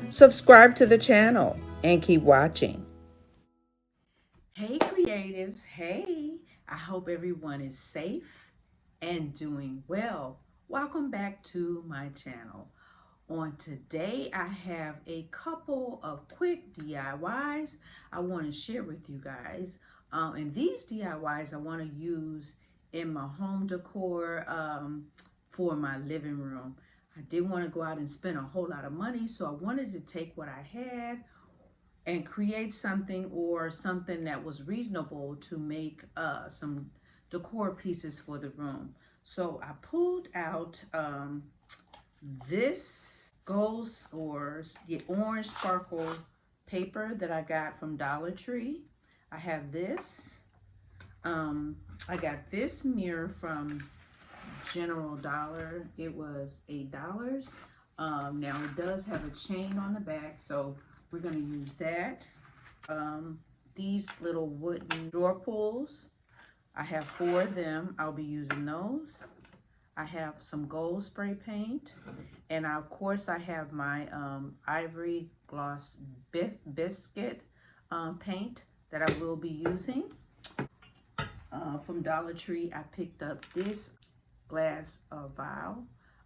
Subscribe to the channel and keep watching. Hey creatives, hey, I hope everyone is safe and doing well. Welcome back to my channel. On today, I have a couple of quick DIYs I want to share with you guys. And these DIYs I want to use in my home decor for my living room. I didn't want to go out and spend a whole lot of money, so I wanted to take what I had and create something or something that was reasonable to make some decor pieces for the room. So I pulled out this gold or the orange sparkle paper that I got from Dollar Tree. I have this. I got this mirror from General Dollar. It was $8. Now it does have a chain on the back, so we're going to use that. These little wooden drawer pulls, I have 4 of them. I'll be using those. I have some gold spray paint, and of course I have my ivory gloss biscuit paint that I will be using. From Dollar Tree, I picked up this glass vial,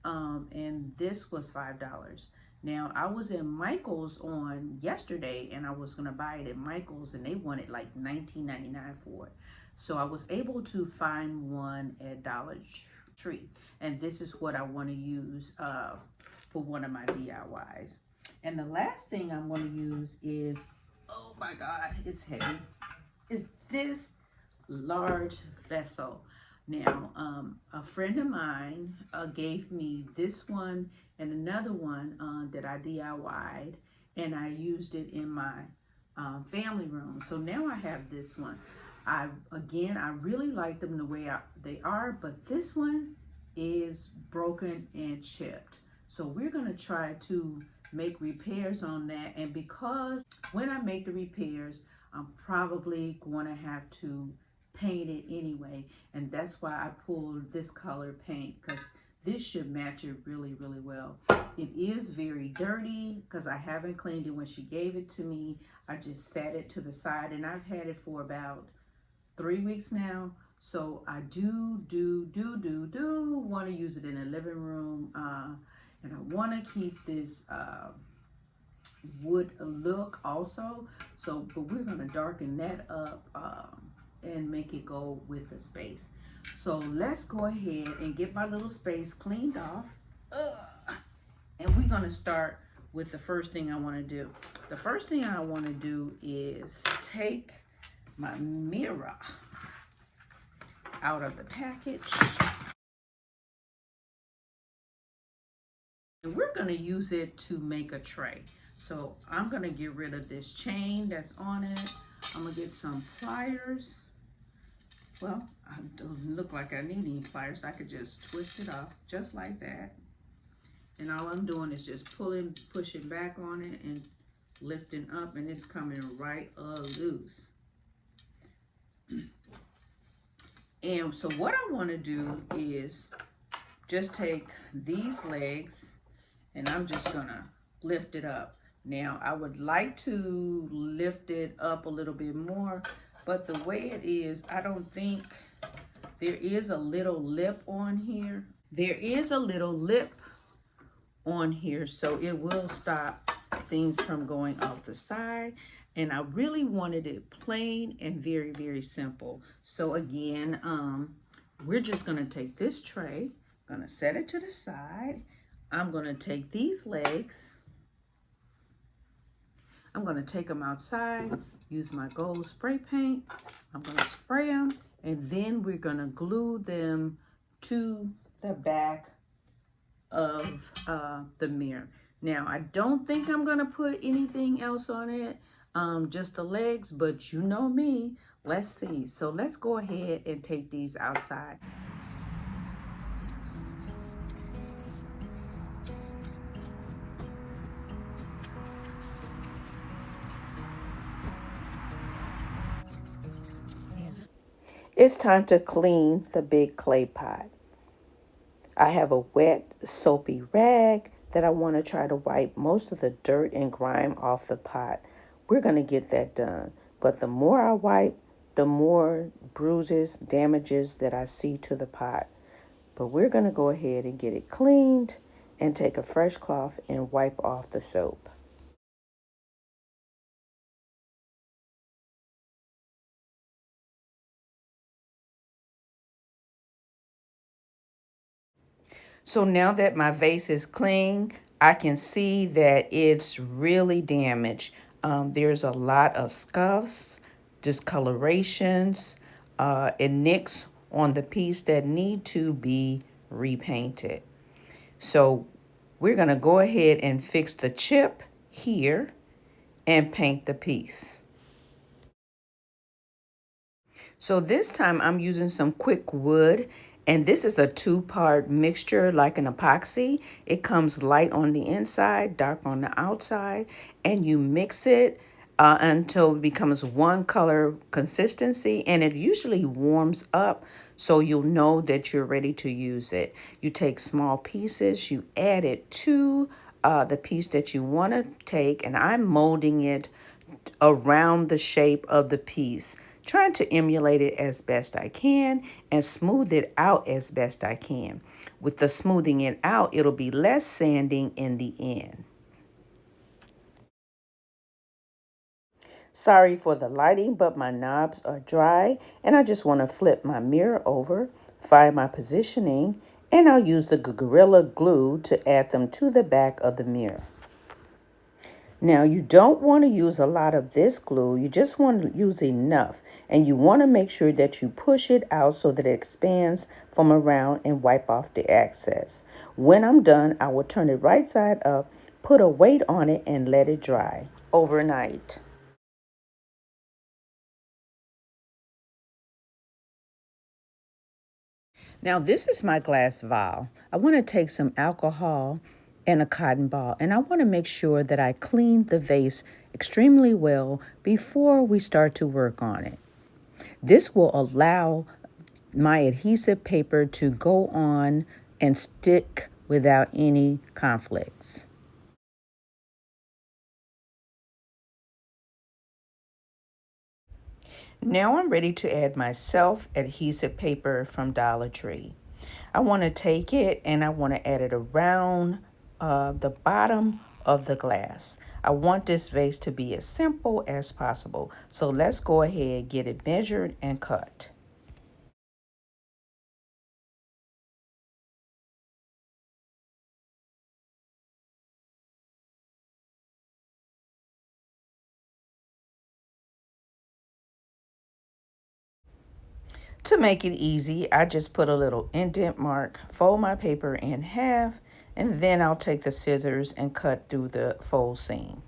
and this was $5. Now I was in Michael's on yesterday, and I was gonna buy it at Michael's, and they wanted like $19.99 for it. So I was able to find one at Dollar Tree, and this is what I want to use for one of my DIYs. And the last thing I'm going to use is, oh my God, it's heavy. Is this large vessel. Now, a friend of mine gave me this one and another one that I DIY'd, and I used it in my family room. So now I have this one. I really like them the way they are, but this one is broken and chipped. So we're gonna try to make repairs on that. And because when I make the repairs, I'm probably gonna have to paint it anyway, and that's why I pulled this color paint, because this should match it really well. It is very dirty because I haven't cleaned it when she gave it to me. I just set it to the side, and I've had it for about 3 weeks now. So I do want to use it in the living room, and I want to keep this wood look also. So, but we're going to darken that up and make it go with the space. So let's go ahead and get my little space cleaned off. And we're going to start with the first thing I want to do. The first thing I want to do is take my mirror out of the package. And we're going to use it to make a tray. So I'm going to get rid of this chain that's on it. I'm going to get some pliers. Well, it doesn't look like I need any pliers. I could just twist it off just like that. And all I'm doing is just pushing back on it and lifting up, and it's coming right loose. And so what I want to do is just take these legs, and I'm just gonna lift it up. Now I would like to lift it up a little bit more, but the way it is, I don't think there is a little lip on here. There is a little lip on here, so it will stop things from going off the side. And I really wanted it plain and very simple. So again, we're just gonna take this tray, gonna set it to the side. I'm gonna take these legs, I'm gonna take them outside, use my gold spray paint. I'm gonna spray them, and then we're gonna glue them to the back of the mirror. Now, I don't think I'm gonna put anything else on it, just the legs, but you know me, let's see. So let's go ahead and take these outside. It's time to clean the big clay pot. I have a wet, soapy rag that I want to try to wipe most of the dirt and grime off the pot. We're going to get that done. But the more I wipe, the more bruises, damages that I see to the pot. But we're going to go ahead and get it cleaned and take a fresh cloth and wipe off the soap. So now that my vase is clean, I can see that it's really damaged. There's a lot of scuffs, discolorations, and nicks on the piece that need to be repainted. So we're going to go ahead and fix the chip here and paint the piece. So this time I'm using some quick wood, and this is a two-part mixture like an epoxy. It comes light on the inside, dark on the outside, and you mix it until it becomes one color consistency, and it usually warms up so you'll know that you're ready to use it. You take small pieces, you add it to the piece that you want to take, and I'm molding it around the shape of the piece, trying to emulate it as best I can and smooth it out as best I can. With the smoothing it out, it'll be less sanding in the end. Sorry for the lighting, but my knobs are dry and I just want to flip my mirror over, find my positioning, and I'll use the Gorilla Glue to add them to the back of the mirror. Now, you don't want to use a lot of this glue. You just want to use enough. And you want to make sure that you push it out so that it expands from around and wipe off the excess. When I'm done, I will turn it right side up, put a weight on it, and let it dry overnight. Now, this is my glass vial. I want to take some alcohol and a cotton ball, and I want to make sure that I clean the vase extremely well before we start to work on it. This will allow my adhesive paper to go on and stick without any conflicts. Now I'm ready to add my self-adhesive paper from Dollar Tree. I want to take it and I want to add it around the bottom of the glass. I want this vase to be as simple as possible. So let's go ahead, get it measured and cut. To make it easy, I just put a little indent mark, fold my paper in half, and then I'll take the scissors and cut through the fold seam.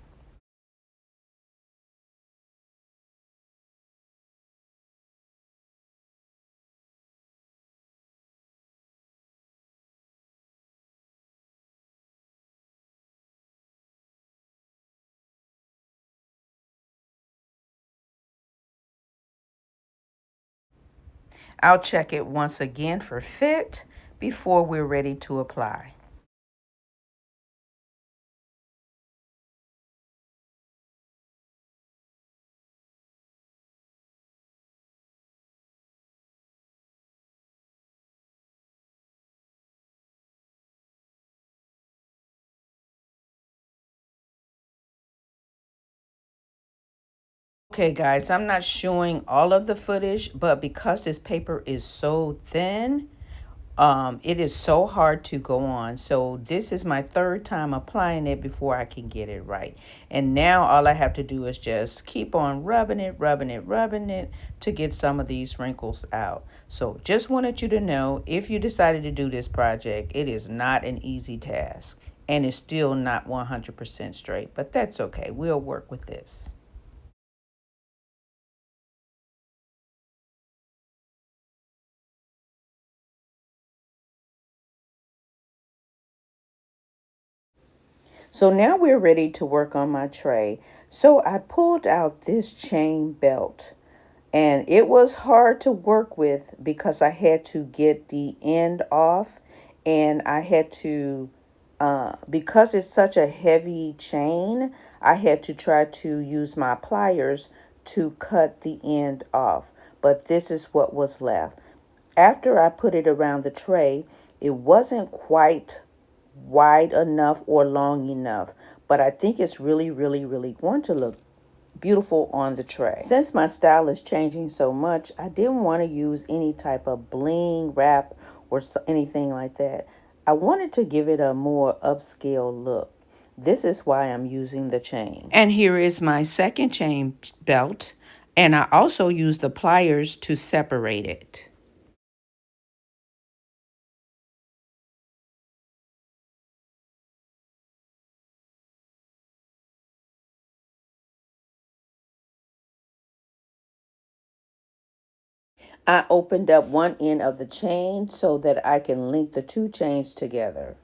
I'll check it once again for fit before we're ready to apply. Okay, guys, I'm not showing all of the footage, but because this paper is so thin, it is so hard to go on. So this is my third time applying it before I can get it right. And now all I have to do is just keep on rubbing it, rubbing it to get some of these wrinkles out. So just wanted you to know, if you decided to do this project, it is not an easy task and it's still not 100% straight, but that's okay. We'll work with this. So now we're ready to work on my tray. So I pulled out this chain belt and it was hard to work with because I had to get the end off and I had to because it's such a heavy chain, I had to try to use my pliers to cut the end off. But this is what was left. After I put it around the tray, it wasn't quite wide enough or long enough, but I think it's really, really, really going to look beautiful on the tray. Since my style is changing so much, I didn't want to use any type of bling wrap or anything like that. I wanted to give it a more upscale look. This is why I'm using the chain. And here is my second chain belt. And I also use the pliers to separate it. I opened up one end of the chain so that I can link the two chains together.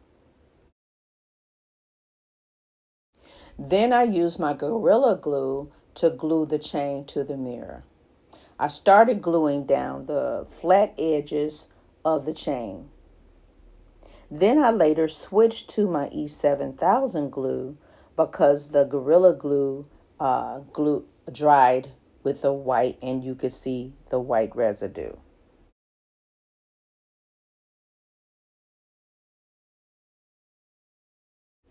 Then I used my Gorilla Glue to glue the chain to the mirror. I started gluing down the flat edges of the chain. Then I later switched to my E7000 glue because the Gorilla Glue dried with the white and you could see the white residue.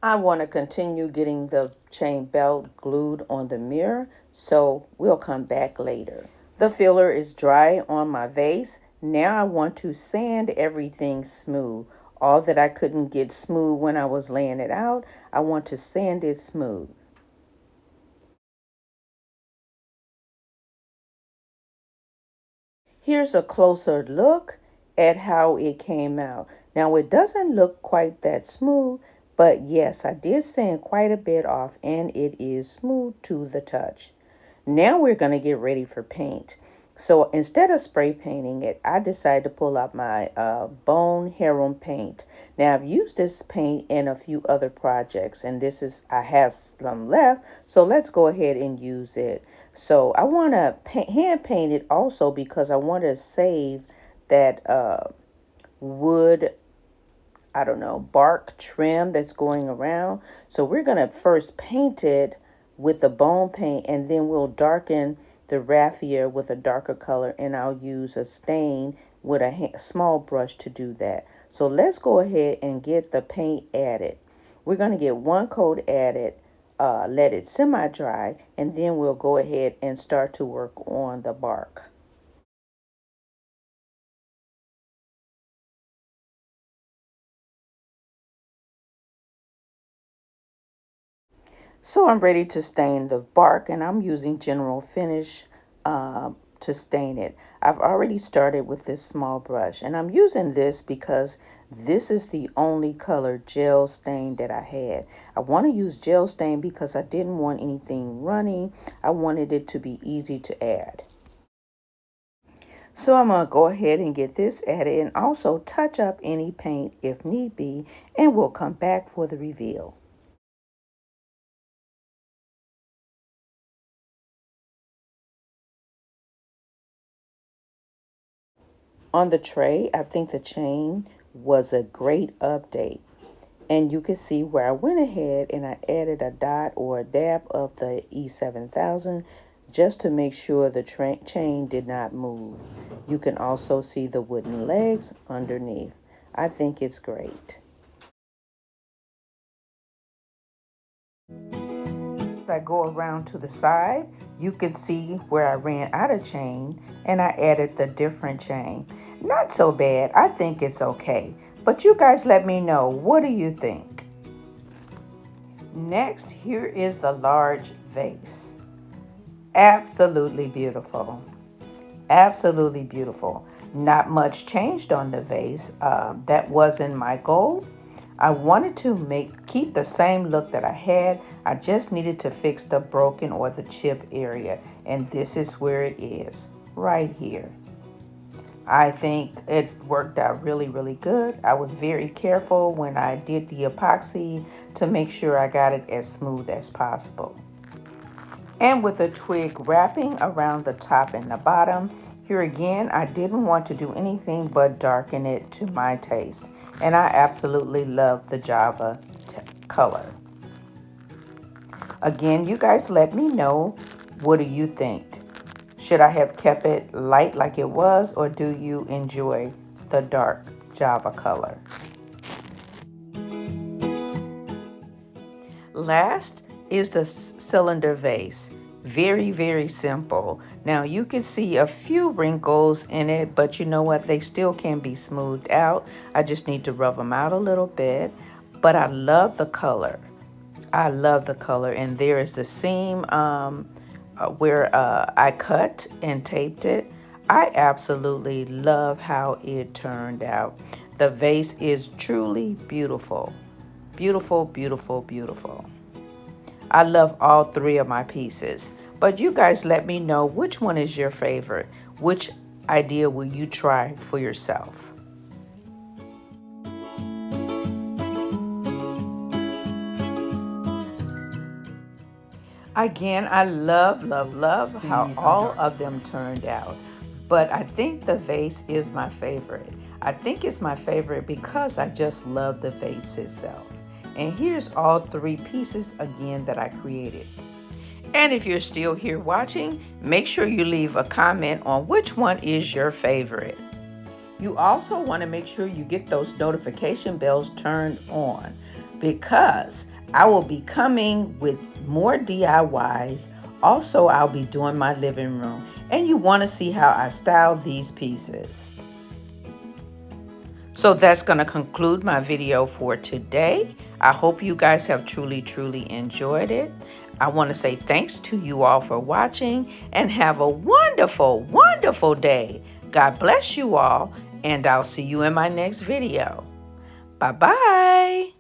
I want to continue getting the chain belt glued on the mirror, so we'll come back later. The filler is dry on my vase. Now I want to sand everything smooth. All that I couldn't get smooth when I was laying it out, I want to sand it smooth. Here's a closer look at how it came out. Now it doesn't look quite that smooth, but yes, I did sand quite a bit off and it is smooth to the touch. Now we're going to get ready for paint. So instead of spray painting it, I decided to pull out my Bone Heron paint. Now I've used this paint in a few other projects and I have some left. So let's go ahead and use it. So I want to hand paint it also because I want to save that wood, I don't know, bark trim that's going around. So we're going to first paint it with the bone paint and then we'll darken the raffia with a darker color, and I'll use a stain with a small brush to do that. So let's go ahead and get the paint added. We're going to get one coat added, let it semi-dry, and then we'll go ahead and start to work on the bark. So I'm ready to stain the bark, and I'm using General Finish to stain it. I've already started with this small brush, and I'm using this because this is the only color gel stain that I had. I want to use gel stain because I didn't want anything running. I wanted it to be easy to add. So I'm going to go ahead and get this added and also touch up any paint if need be, and we'll come back for the reveal. On the tray, I think the chain was a great update. And you can see where I went ahead and I added a dot or a dab of the E7000 just to make sure the chain did not move. You can also see the wooden legs underneath. I think it's great. As I go around to the side, you can see where I ran out of chain and I added the different chain. Not so bad. I think it's okay. But you guys let me know. What do you think? Next, here is the large vase. Absolutely beautiful. Absolutely beautiful. Not much changed on the vase. That wasn't my goal. I wanted to keep the same look that I had. I just needed to fix the broken or the chip area. And this is where it is, right here. I think it worked out really, really good. I was very careful when I did the epoxy to make sure I got it as smooth as possible. And with a twig wrapping around the top and the bottom, here again, I didn't want to do anything but darken it to my taste. And I absolutely love the Java color. Again, you guys let me know, what do you think? Should I have kept it light like it was, or do you enjoy the dark Java color? Last is the cylinder vase. Very, very simple. Now you can see a few wrinkles in it, but you know what? They still can be smoothed out. I just need to rub them out a little bit. But I love the color. I love the color. And there is the seam where I cut and taped it. I absolutely love how it turned out. The vase is truly beautiful. Beautiful, beautiful, beautiful. I love all three of my pieces. But you guys let me know, which one is your favorite? Which idea will you try for yourself? Again, I love, love, love how all of them turned out. But I think the vase is my favorite. I think it's my favorite because I just love the vase itself. And here's all three pieces again that I created. And if you're still here watching, make sure you leave a comment on which one is your favorite. You also want to make sure you get those notification bells turned on, because I will be coming with more DIYs. Also, I'll be doing my living room, and you want to see how I style these pieces. So that's going to conclude my video for today. I hope you guys have truly, truly enjoyed it. I want to say thanks to you all for watching, and have a wonderful, wonderful day. God bless you all, and I'll see you in my next video. Bye-bye.